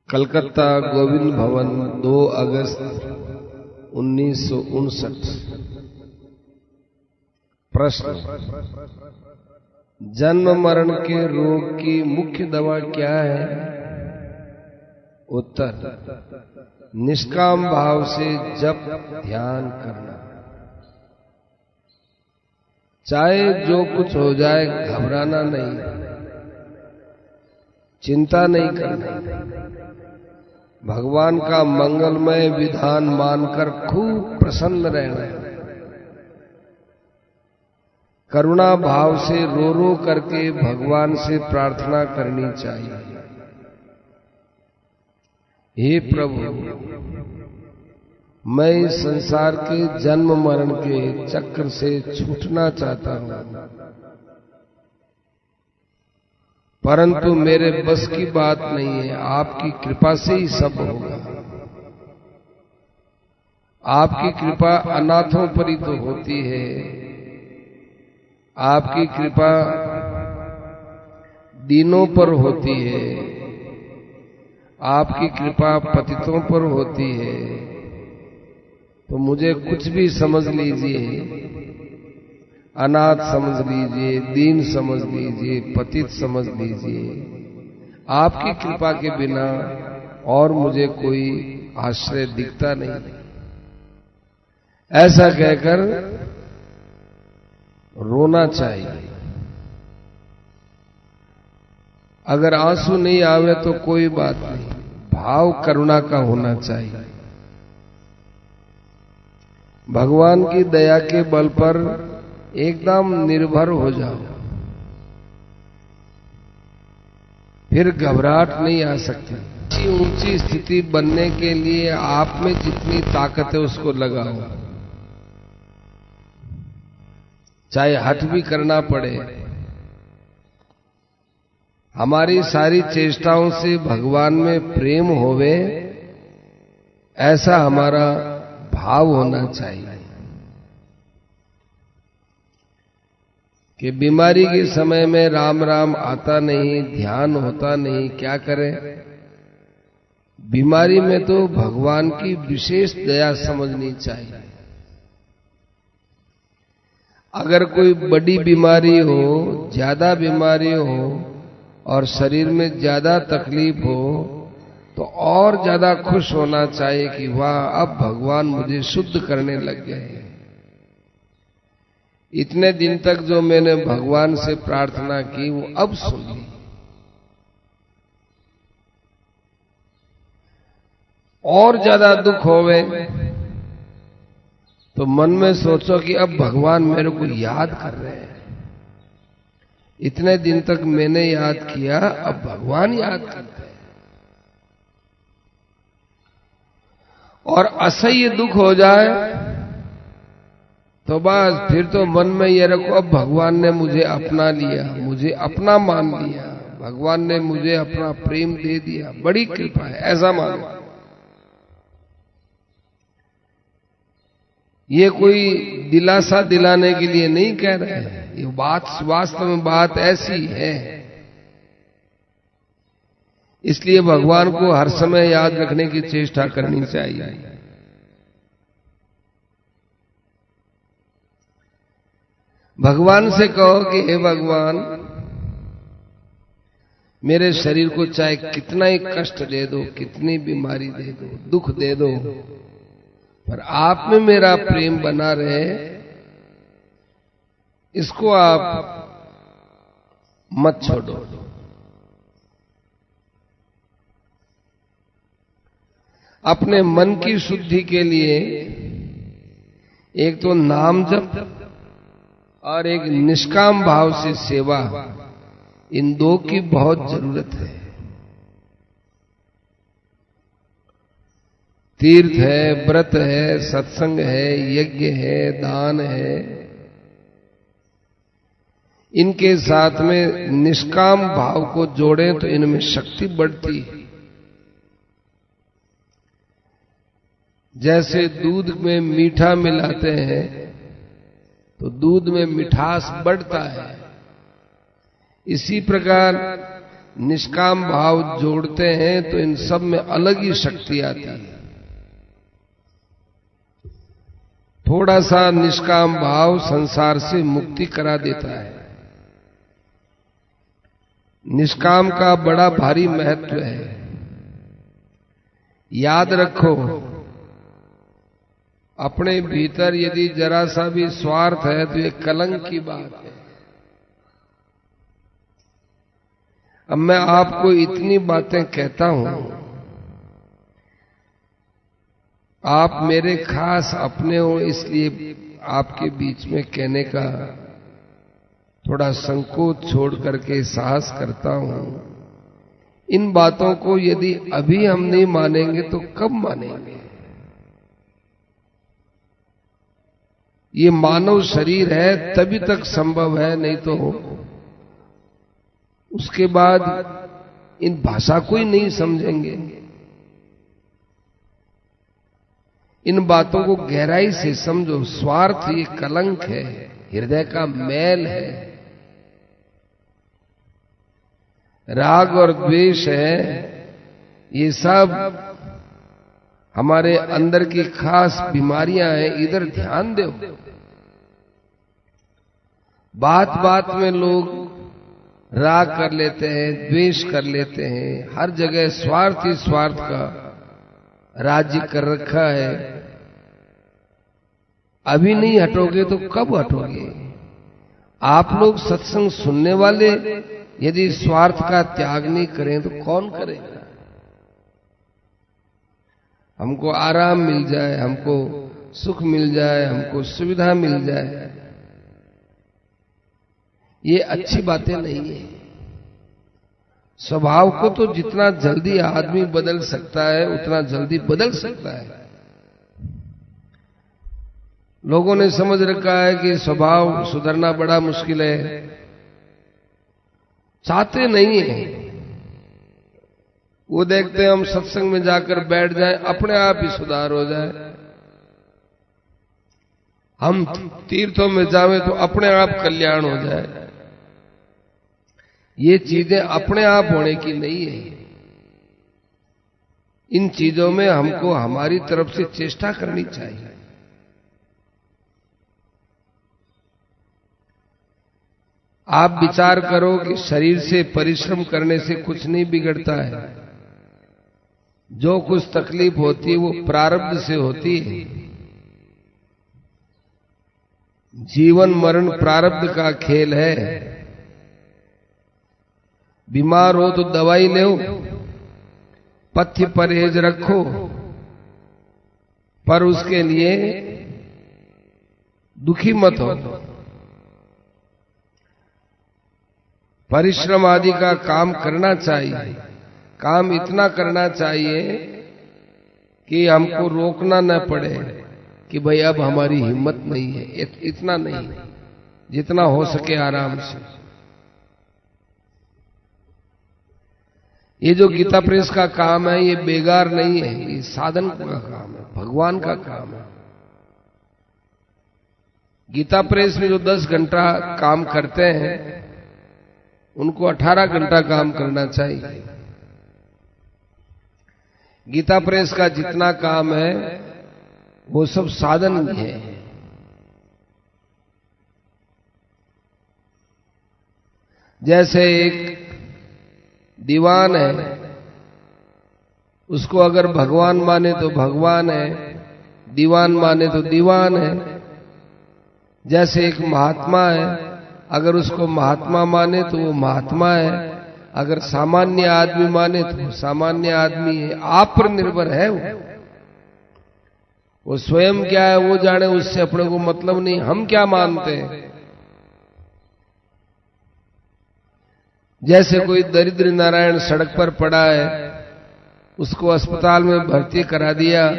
कलकत्ता गोविंद भवन 2 अगस्त 1959। प्रश्न, जन्म मरण के रोग की मुख्य दवा क्या है? उत्तर, निष्काम भाव से जप ध्यान करना। चाहे जो कुछ हो जाए घबराना नहीं, चिंता नहीं करना, भगवान का मंगलमय विधान मानकर खूब प्रसन्न रहना। करुणा भाव से रो रो करके भगवान से प्रार्थना करनी चाहिए, हे प्रभु, मैं इस संसार के जन्म मरण के चक्र से छूटना चाहता हूं, परंतु मेरे बस की बात नहीं है। आपकी कृपा से ही सब होगा। आपकी कृपा अनाथों पर ही तो होती है। आपकी कृपा दीनों पर होती है। आपकी कृपा पतितों पर होती है। तो मुझे कुछ भी समझ लीजिए, अनाथ समझ लीजिए, दीन समझ लीजिए, पतित समझ लीजिए, आपकी कृपा के बिना और मुझे कोई आश्रय दिखता नहीं। ऐसा कहकर रोना चाहिए। अगर आंसू नहीं आवे तो कोई बात नहीं, भाव करुणा का होना चाहिए। भगवान की दया के बल पर एकदम निर्भर हो जाओ, फिर घबराहट नहीं आ सकती। ऊंची स्थिति बनने के लिए आप में जितनी ताकत है उसको लगाओ, चाहे हठ भी करना पड़े। हमारी सारी चेष्टाओं से भगवान में प्रेम होवे, ऐसा हमारा भाव होना चाहिए कि बीमारी के समय में राम राम आता नहीं, ध्यान होता नहीं, क्या करें? बीमारी में तो भगवान की विशेष दया समझनी चाहिए। अगर कोई बड़ी बीमारी हो, ज्यादा बीमारी हो और शरीर में ज्यादा तकलीफ हो तो और ज्यादा खुश होना चाहिए कि वाह, अब भगवान मुझे शुद्ध करने लग गए। इतने दिन तक जो मैंने भगवान से प्रार्थना की वो अब सुन ली। और ज्यादा दुख होवे तो मन में सोचो कि अब भगवान मेरे को याद कर रहे हैं। इतने दिन तक मैंने याद किया, अब भगवान याद करते हैं। और असह्य दुख हो जाए तो बस फिर तो मन में ये रखो, अब भगवान ने मुझे अपना लिया, मुझे अपना मान लिया, भगवान ने मुझे अपना प्रेम दे दिया, बड़ी कृपा है, ऐसा मानो। ये कोई दिलासा दिलाने के लिए नहीं कह रहे हैं, ये बात वास्तव में बात ऐसी है। इसलिए भगवान को हर समय याद रखने की चेष्टा करनी चाहिए। भगवान से कहो कि हे भगवान, मेरे शरीर को चाहे कितना ही कष्ट दे दो, कितनी बीमारी दे दो, दुख दे दो, पर आप में मेरा प्रेम बना रहे, इसको आप मत छोड़ो। अपने मन की शुद्धि के लिए एक तो नाम जप और एक निष्काम भाव से सेवा, इन दो की बहुत जरूरत है। तीर्थ है, व्रत है, सत्संग है, यज्ञ है, दान है, इनके साथ में निष्काम भाव को जोड़ें तो इनमें शक्ति बढ़ती है। जैसे दूध में मीठा मिलाते हैं तो दूध में मिठास बढ़ता है, इसी प्रकार निष्काम भाव जोड़ते हैं तो इन सब में अलग ही शक्ति आती है। थोड़ा सा निष्काम भाव संसार से मुक्ति करा देता है। निष्काम का बड़ा भारी महत्व है। याद रखो, अपने भीतर यदि जरा सा भी स्वार्थ है तो ये कलंक की बात है। अब मैं आपको इतनी बातें कहता हूं, आप मेरे खास अपने हो, इसलिए आपके बीच में कहने का थोड़ा संकोच छोड़ करके साहस करता हूं। इन बातों को यदि अभी हम नहीं मानेंगे तो कब मानेंगे? ये मानव शरीर है तभी तक संभव है, नहीं तो उसके बाद इन भाषा को ही नहीं समझेंगे। इन बातों को गहराई से समझो। स्वार्थ ये कलंक है, हृदय का मैल है। राग और द्वेष है, ये सब हमारे अंदर की खास बीमारियां हैं। इधर ध्यान दो। बात बात में लोग राग कर लेते हैं, द्वेष कर लेते हैं। हर जगह स्वार्थ ही स्वार्थ का राज्य कर रखा है। अभी नहीं हटोगे तो कब हटोगे? आप लोग सत्संग सुनने वाले यदि स्वार्थ का त्याग नहीं करें तो कौन करेगा? हमको आराम मिल जाए, हमको सुख मिल जाए, हमको सुविधा मिल जाए, ये अच्छी बातें नहीं है। स्वभाव को तो जितना जल्दी आदमी बदल सकता है उतना जल्दी बदल सकता है। लोगों ने समझ रखा है कि स्वभाव सुधरना बड़ा मुश्किल है, चाहते नहीं है। वो देखते हैं हम सत्संग में जाकर बैठ जाएं, अपने आप ही सुधार हो जाए। हम तीर्थों में जावें तो अपने आप कल्याण हो जाए। ये चीजें अपने आप होने की नहीं है। इन चीजों में हमको हमारी तरफ से चेष्टा करनी चाहिए। आप विचार करो कि शरीर से परिश्रम करने से कुछ नहीं बिगड़ता है। जो कुछ तकलीफ होती है वो प्रारब्ध से होती है। जीवन मरण प्रारब्ध का खेल है। बीमार हो तो दवाई लो, पथ्य परहेज रखो, पर उसके लिए दुखी मत हो। परिश्रम आदि का काम करना चाहिए। काम इतना करना चाहिए कि हमको रोकना न पड़े कि भाई अब हमारी हिम्मत नहीं है। इतना नहीं, जितना हो सके आराम से। ये जो गीता प्रेस का काम है ये बेकार नहीं है, ये साधन का काम है, भगवान का काम है। गीता प्रेस में जो 10 घंटा काम करते हैं उनको 18 घंटा काम करना चाहिए। गीता प्रेस का जितना काम है वो सब साधन ही है। जैसे एक दीवान है, उसको अगर भगवान माने तो भगवान है, दीवान माने तो दीवान है। जैसे एक महात्मा है, अगर उसको महात्मा माने तो वो महात्मा है, अगर सामान्य आदमी माने तो वो सामान्य आदमी है। आप पर निर्भर है वो स्वयं क्या है वो जाने, उससे अपने को मतलब नहीं। हम क्या मानते हैं? जैसे कोई दरिद्र नारायण सड़क पर पड़ा है, उसको अस्पताल में भर्ती करा दिया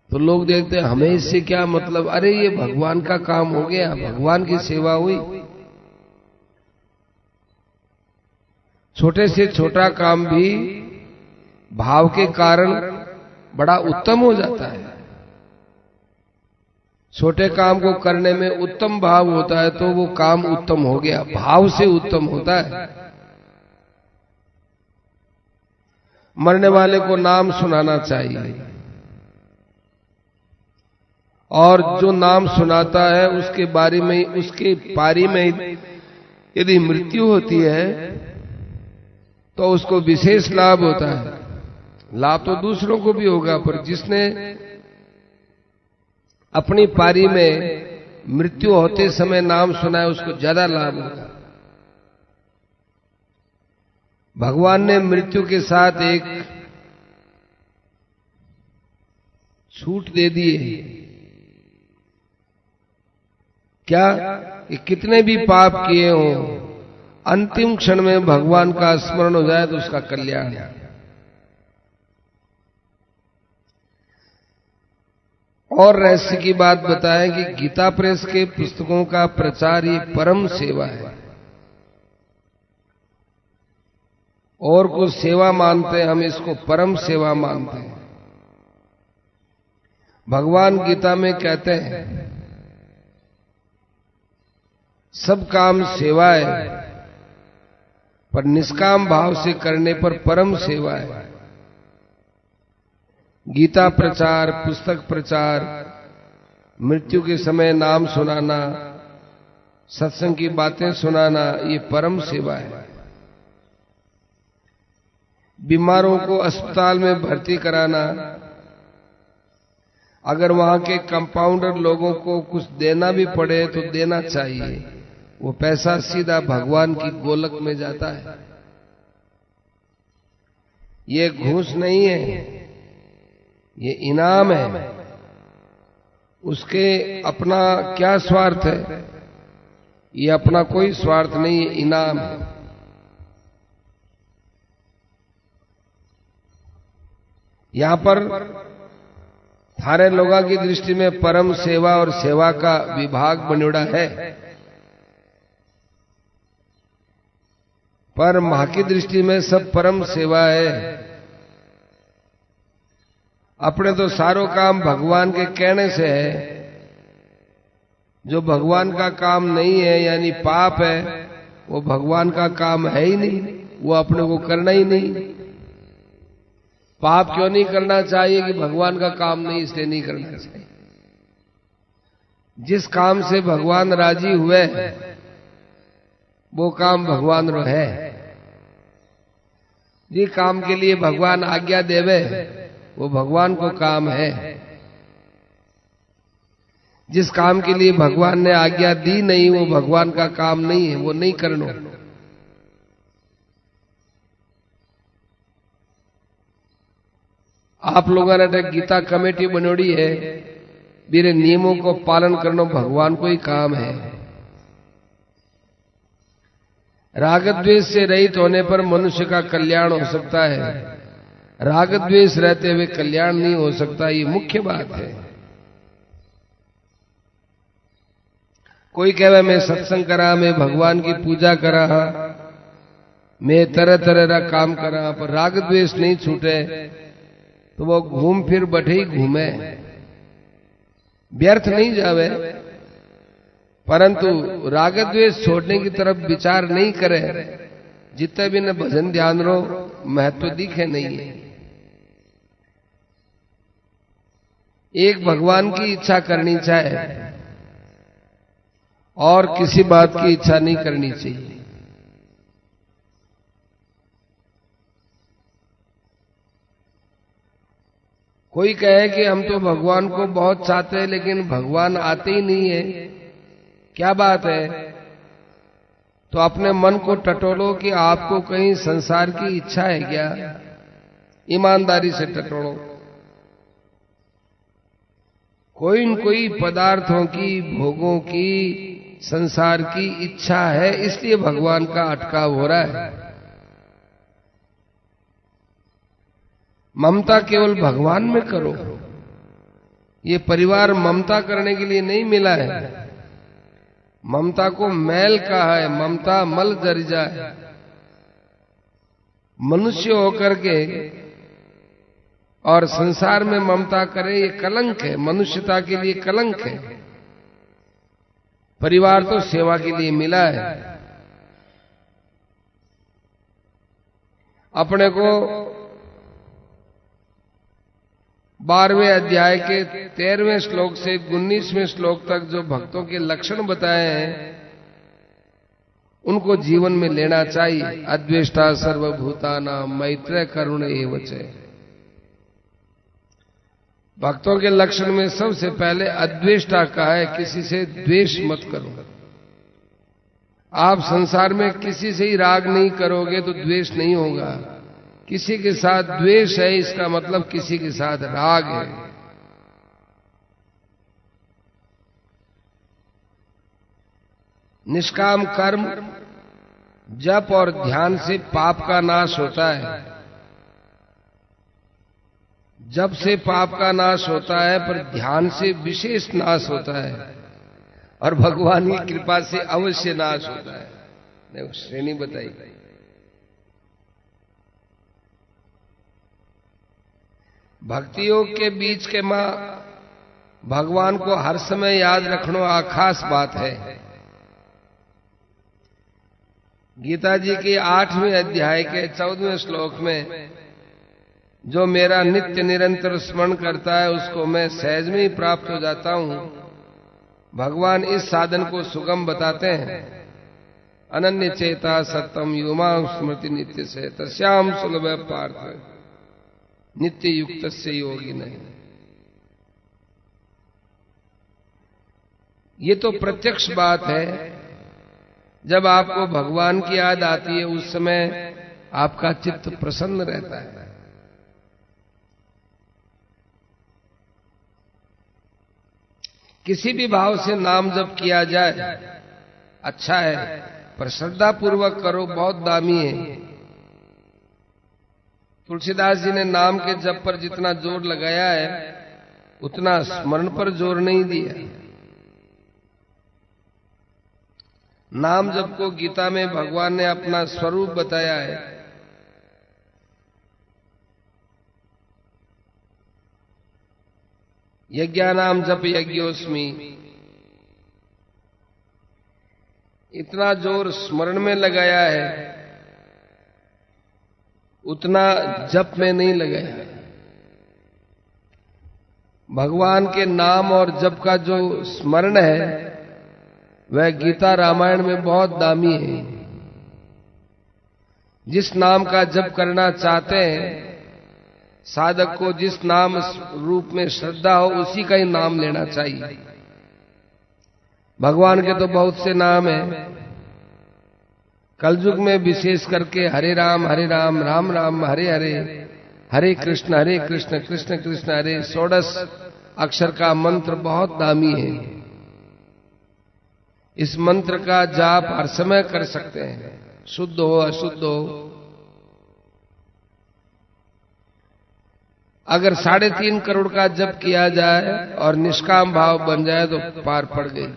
तो लोग देखते हैं हमें इससे क्या मतलब। अरे ये भगवान का काम हो गया, भगवान की सेवा हुई। छोटे से छोटा काम भी भाव के कारण बड़ा उत्तम हो जाता है। छोटे काम को करने में उत्तम भाव होता है तो वो काम उत्तम हो गया, भाव से उत्तम होता है। मरने वाले को नाम सुनाना चाहिए, और जो नाम सुनाता है उसके बारे में, उसके पारी में यदि मृत्यु होती है तो उसको विशेष लाभ होता है। लाभ तो दूसरों को भी होगा, पर जिसने अपनी पारी में मृत्यु होते समय नाम सुना है उसको ज्यादा लाभ होगा। भगवान ने मृत्यु के साथ एक छूट दे दी है। क्या? कि कितने भी पाप किए हों, अंतिम क्षण में भगवान का स्मरण हो जाए तो उसका कल्याण है। और रहस्य की बात बताएं कि गीता प्रेस के पुस्तकों का प्रचार ये परम सेवा है। और कुछ सेवा मानते हैं, हम इसको परम सेवा मानते हैं। भगवान गीता में कहते हैं सब काम सेवा है, पर निष्काम भाव से करने पर परम सेवा है। गीता प्रचार, पुस्तक प्रचार, मृत्यु के समय नाम सुनाना, सत्संग की बातें सुनाना, ये परम सेवा है। बीमारों को अस्पताल में भर्ती कराना, अगर वहां के कंपाउंडर लोगों को कुछ देना भी पड़े तो देना चाहिए। वो पैसा सीधा भगवान की गोलक में जाता है। ये घूस नहीं है, ये इनाम है। उसके अपना क्या स्वार्थ है? ये अपना कोई स्वार्थ नहीं, ये इनाम है। यहां पर थारे लोगों की दृष्टि में परम सेवा और सेवा का विभाग बनेड़ा है, पर मां की दृष्टि में सब परम सेवा है। अपने तो सारो काम भगवान के कहने से है। जो भगवान का काम नहीं है यानी पाप है, वो भगवान का काम है ही नहीं, वो अपने को करना ही नहीं। पाप क्यों नहीं करना चाहिए? कि भगवान का काम नहीं, इसलिए नहीं करना चाहिए। जिस काम से भगवान राजी हुए वो काम भगवान रो है। जिस काम के लिए भगवान आज्ञा देवे वो भगवान को काम है। जिस काम के लिए भगवान ने आज्ञा दी नहीं वो भगवान का काम नहीं है, वो नहीं करना। आप लोगों ने गीता कमेटी बनोड़ी है, मेरे नियमों को पालन करना भगवान को ही काम है। राग द्वेष से रहित होने पर मनुष्य का कल्याण हो सकता है, राग द्वेष रहते हुए कल्याण नहीं हो सकता। ये मुख्य बात है। कोई कहे मैं सत्संग करा, मैं भगवान की पूजा करा, मैं तरह तरह का काम करा, पर राग द्वेष नहीं छूटे तो वो घूम फिर बैठे ही घूमे, व्यर्थ नहीं जावे। परंतु राग द्वेष छोड़ने की तरफ विचार नहीं करे, जितने भी न भजन ध्यान रो महत्व दिखे नहीं है। एक भगवान की इच्छा करनी चाहिए और किसी बात की इच्छा नहीं करनी चाहिए। कोई कहे कि हम तो भगवान को बहुत चाहते हैं लेकिन भगवान आते ही नहीं है, क्या बात है? तो अपने मन को टटोलो कि आपको कहीं संसार की इच्छा है क्या? ईमानदारी से टटोलो। कोई न कोई पदार्थों की, भोगों की, संसार की इच्छा है, इसलिए भगवान का अटकाव हो रहा है। ममता केवल भगवान में करो। ये परिवार ममता करने के लिए नहीं मिला है। ममता को मैल कहा है, ममता मल जर जाए। मनुष्य होकर के और संसार में ममता करे ये कलंक है, मनुष्यता के लिए कलंक है। परिवार तो सेवा के लिए मिला है। अपने को 12वें अध्याय के 13वें श्लोक से 19वें श्लोक तक जो भक्तों के लक्षण बताए हैं उनको जीवन में लेना चाहिए। अद्वेष्टा सर्वभूतानां मैत्र करुण एव च। भक्तों के लक्षण में सबसे पहले अद्वेष्टा कहा है, किसी से द्वेष मत करो। आप संसार में किसी से ही राग नहीं करोगे तो द्वेष नहीं होगा। किसी के साथ द्वेष है इसका मतलब किसी के साथ राग है। निष्काम कर्म जप और ध्यान से पाप का नाश होता है। जप से पाप का नाश होता है, पर ध्यान से विशेष नाश होता है और भगवान की कृपा से अवश्य नाश होता है। ने श्रेणी बताई। भक्ति योग के बीच के मां भगवान को हर समय याद रखना आ खास बात है। गीता जी के 8वें अध्याय के 14वें श्लोक में जो मेरा नित्य निरंतर स्मरण करता है उसको मैं सहज में ही प्राप्त हो जाता हूं। भगवान इस साधन को सुगम बताते हैं। अनन्य चेता सत्यम युमां स्मृति नित्य से तस्याम सुलभ पार्थ नित्य युक्त से योगी नहीं। ये तो प्रत्यक्ष बात है। जब आपको भगवान की याद आती है उस समय आपका चित्त प्रसन्न रहता है। किसी भी भाव से नाम जप किया जाए अच्छा है, पर श्रद्धा पूर्वक करो, बहुत दामी है। तुलसीदास जी ने नाम के जप पर जितना जोर लगाया है उतना स्मरण पर जोर नहीं दिया। नाम जप को गीता में भगवान ने अपना स्वरूप बताया है। यज्ञानाम जप यज्ञोस्मि। इतना जोर स्मरण में लगाया है उतना जप में नहीं लगाया। भगवान के नाम और जप का जो स्मरण है वह गीता रामायण में बहुत दामी है। जिस नाम का जप करना चाहते हैं साधक को जिस नाम रूप में श्रद्धा हो उसी का ही नाम लेना चाहिए। भगवान के तो बहुत से नाम हैं। कलयुग में विशेष करके हरे राम राम राम हरे हरे, हरे कृष्ण कृष्ण कृष्ण हरे, 16 अक्षर का मंत्र बहुत दामी है। इस मंत्र का जाप हर समय कर सकते हैं, शुद्ध हो अशुद्ध हो। अगर 3.5 करोड़ का जप किया जाए और निष्काम भाव बन जाए तो पार पड़ गई।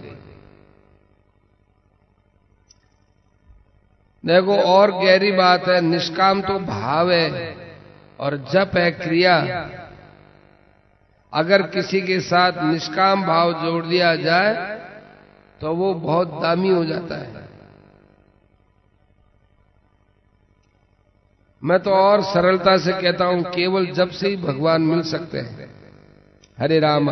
देखो और गहरी बात है, निष्काम तो भाव है और जप है क्रिया। अगर किसी के साथ निष्काम भाव जोड़ दिया जाए तो वो बहुत दामी हो जाता है। मैं तो और सरलता से कहता हूं केवल जप से ही भगवान मिल सकते हैं। हरे राम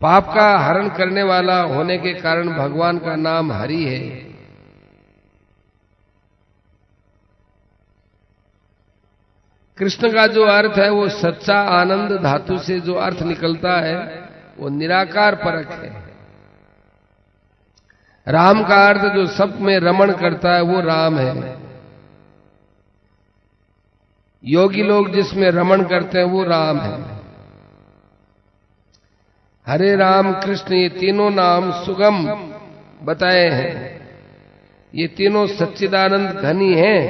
पाप का हरण करने वाला होने के कारण भगवान का नाम हरि है। कृष्ण का जो अर्थ है वो सच्चा आनंद धातु से जो अर्थ निकलता है वो निराकार परक है। राम का अर्थ जो सब में रमण करता है वो राम है। योगी लोग जिसमें रमण करते हैं वो राम है। हरे राम कृष्ण ये तीनों नाम सुगम बताए हैं। ये तीनों सच्चिदानंद घनी हैं।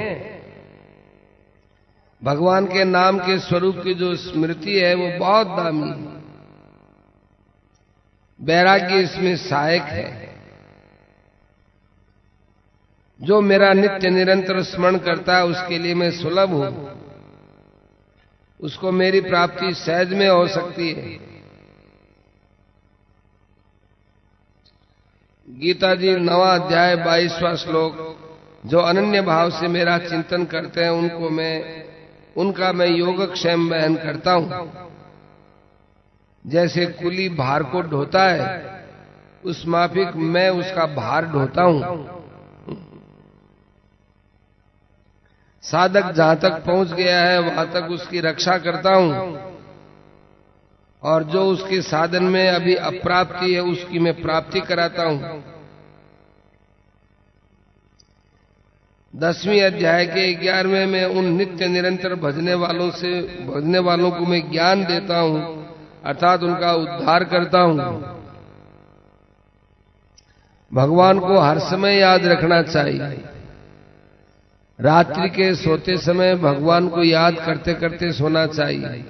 भगवान के नाम के स्वरूप की जो स्मृति है वो बहुत दामी है। वैराग्य इसमें सहायक है। जो मेरा नित्य निरंतर स्मरण करता है उसके लिए मैं सुलभ हूं, उसको मेरी प्राप्ति सहज में हो सकती है। गीता जी 9वां अध्याय 22वां श्लोक, जो अनन्य भाव से मेरा चिंतन करते हैं उनको मैं उनका मैं योगक्षेम वहन करता हूं। जैसे कुली भार को ढोता है, उस माफिक मैं उसका भार ढोता हूं। साधक जहां तक पहुंच गया है वहां तक उसकी रक्षा करता हूं, और जो उसके साधन में अभी अप्राप्ति है उसकी मैं प्राप्ति कराता हूं। 10वें अध्याय के 11वें में उन नित्य निरंतर भजने वालों को मैं ज्ञान देता हूं, अर्थात उनका उद्धार करता हूं। भगवान को हर समय याद रखना चाहिए। रात्रि के सोते समय भगवान को याद करते करते सोना चाहिए,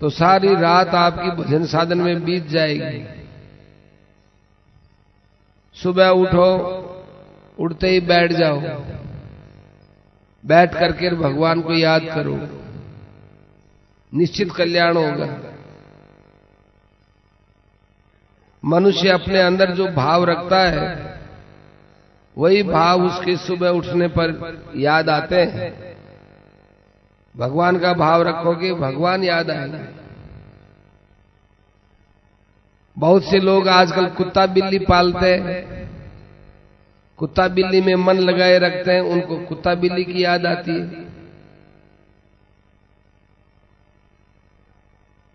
तो सारी रात आपकी भजन साधन में बीत जाएगी। सुबह उठो, उठते ही बैठ जाओ, बैठ करके भगवान को याद करो, निश्चित कल्याण होगा। मनुष्य अपने अंदर जो भाव रखता है वही भाव उसके सुबह उठने पर याद आते हैं। भगवान का भाव रखोगे, भगवान याद आएंगे। बहुत से लोग आजकल कुत्ता बिल्ली पालते हैं, कुत्ता बिल्ली में मन लगाए रखते हैं, उनको कुत्ता बिल्ली की याद आती है।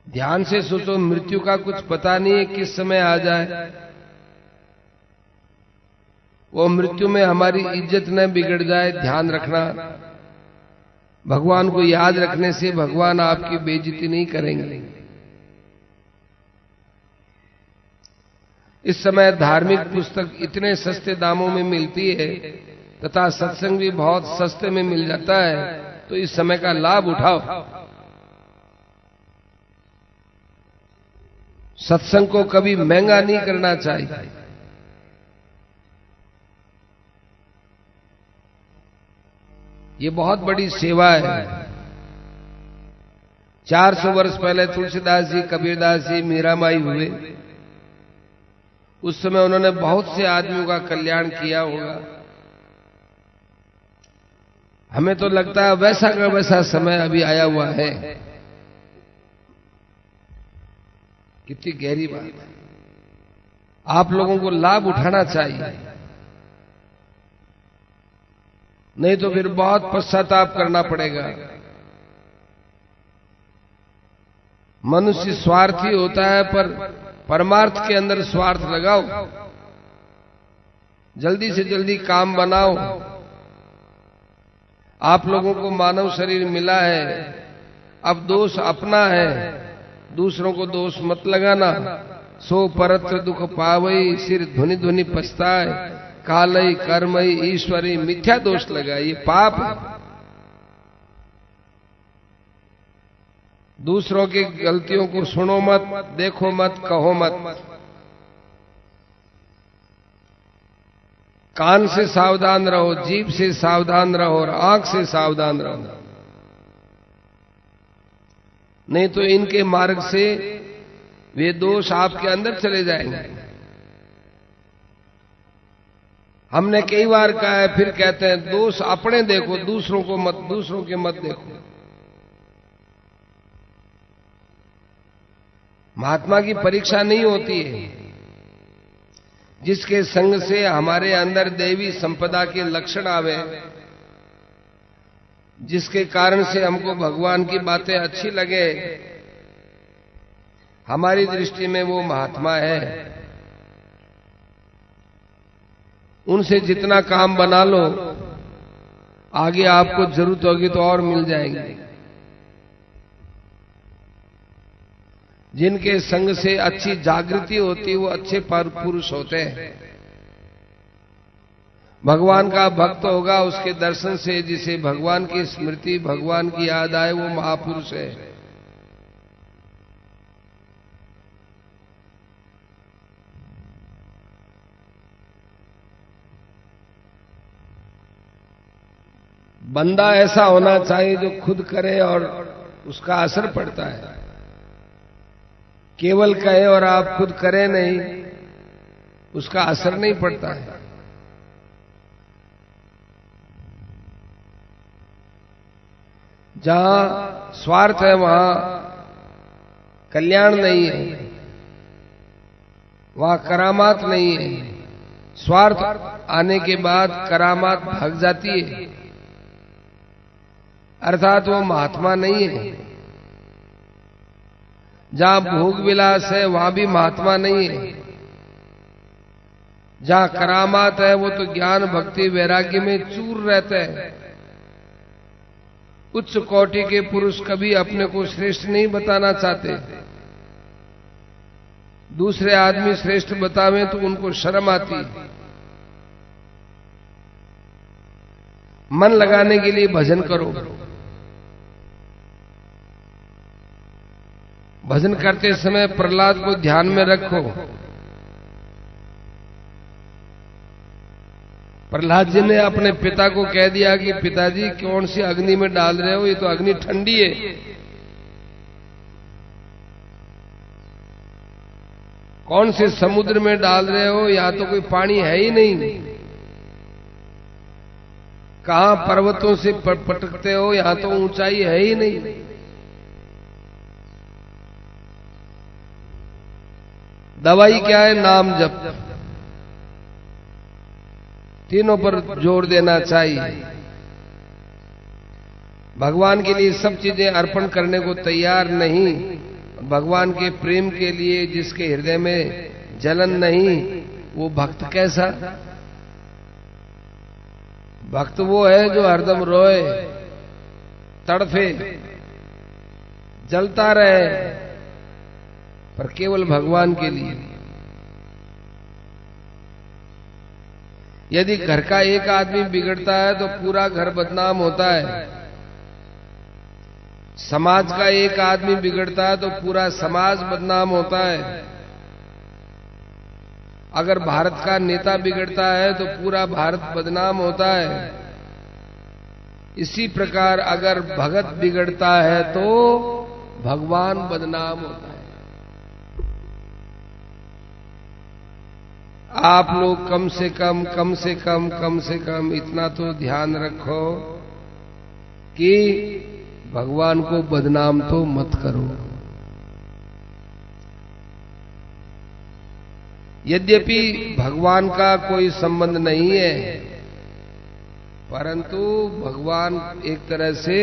ध्यान से सोचो, मृत्यु का कुछ पता नहीं है किस समय आ जाए। वो मृत्यु में हमारी इज्जत न बिगड़ जाए, ध्यान रखना। भगवान को याद रखने से भगवान आपकी बेइज्जती नहीं करेंगे। इस समय धार्मिक पुस्तक इतने सस्ते दामों में मिलती है तथा सत्संग भी बहुत सस्ते में मिल जाता है, तो इस समय का लाभ उठाओ। सत्संग को कभी महंगा नहीं करना चाहिए। ये बहुत बड़ी सेवा है। 400 वर्ष पहले तुलसीदास जी, कबीरदास जी, मीराबाई हुए, उस समय उन्होंने बहुत से आदमियों का कल्याण किया होगा। हमें तो लगता है वैसा का वैसा समय अभी आया हुआ है। कितनी गहरी बात है। आप लोगों को लाभ उठाना चाहिए, नहीं तो फिर बहुत पश्चाताप करना पड़ेगा। मनुष्य स्वार्थी होता है, पर परमार्थ के अंदर स्वार्थ लगाओ। जल्दी से जल्दी काम बनाओ। आप लोगों को मानव शरीर मिला है, अब दोष अपना है, दूसरों को दोष मत लगाना। सो परत्र दुख पावई, सिर ध्वनि ध्वनि पछताए, कालई कर्मई ईश्वरी, मिथ्या दोष लगाए, ये पाप है। दूसरों की गलतियों को सुनो मत, देखो मत, कहो मत। कान से सावधान रहो, जीभ से सावधान रहो और आंख से सावधान रहो, नहीं तो इनके मार्ग से वे दोष आपके अंदर चले जाएंगे। हमने कई बार कहा है, फिर कहते हैं दोष अपने देखो, दूसरों को मत, दूसरों के मत देखो। महात्मा की परीक्षा नहीं होती है। जिसके संग से हमारे अंदर देवी संपदा के लक्षण आवे, जिसके कारण से हमको भगवान की बातें अच्छी लगे, हमारी दृष्टि में वो महात्मा है। उनसे जितना काम बना लो, आगे आपको जरूरत होगी तो और मिल जाएंगे। जिनके संग से अच्छी जागृति होती है वो अच्छे पुरुष होते हैं। भगवान का भक्त होगा, उसके दर्शन से जिसे भगवान की स्मृति, भगवान की याद आए, वो महापुरुष है। बंदा ऐसा होना चाहिए जो खुद करे और उसका असर पड़ता है। केवल कहे और आप खुद करें नहीं, उसका असर नहीं पड़ता है। जहां स्वार्थ है वहां कल्याण नहीं है, वहां करामात नहीं है। स्वार्थ आने के बाद करामात भाग जाती है, अर्थात वो महात्मा नहीं है। जहां भोग विलास है वहां भी महात्मा नहीं है। जहां करामात है वो तो ज्ञान भक्ति वैराग्य में चूर रहता है। उच्च कोटि के पुरुष कभी अपने को श्रेष्ठ नहीं बताना चाहते। दूसरे आदमी श्रेष्ठ बतावे तो उनको शर्म आती। मन लगाने के लिए भजन करो। भजन करते समय प्रहलाद को ध्यान में रखो। प्रहलाद जी ने अपने पिता को कह दिया कि पिताजी कौन सी अग्नि में डाल रहे हो, ये तो अग्नि ठंडी है। कौन से समुद्र में डाल रहे हो, यहां तो कोई पानी है ही नहीं। कहां पर्वतों से पटकते हो, यहां तो ऊंचाई है ही नहीं। दवाई क्या है? नाम जप। तीनों पर जोर देना चाहिए। भगवान के लिए सब चीजें अर्पण करने को तैयार नहीं। भगवान के प्रेम के लिए जिसके हृदय में जलन नहीं, वो भक्त कैसा? भक्त वो है जो हरदम रोए, तड़फे, जलता रहे, पर केवल भगवान के लिए। यदि घर का एक आदमी बिगड़ता है तो पूरा घर बदनाम होता है। समाज का एक आदमी बिगड़ता है तो पूरा समाज बदनाम होता है। अगर भारत का नेता बिगड़ता है तो पूरा भारत बदनाम होता है। इसी प्रकार अगर भगत बिगड़ता है तो भगवान बदनाम होता है। आप लोग कम से कम इतना तो ध्यान रखो कि भगवान को बदनाम तो मत करो। यद्यपि भगवान का कोई संबंध नहीं है, परंतु भगवान एक तरह से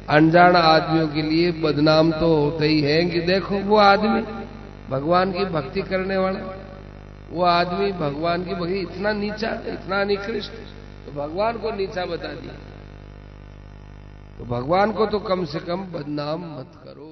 अनजान आदमियों के लिए बदनाम तो होते ही है कि देखो वो आदमी भगवान की भक्ति करने वाला, वो आदमी भगवान की भक्ति इतना नीचा, इतना निकृष्ट, तो भगवान को नीचा बता दिया। तो भगवान को तो कम से कम बदनाम मत करो।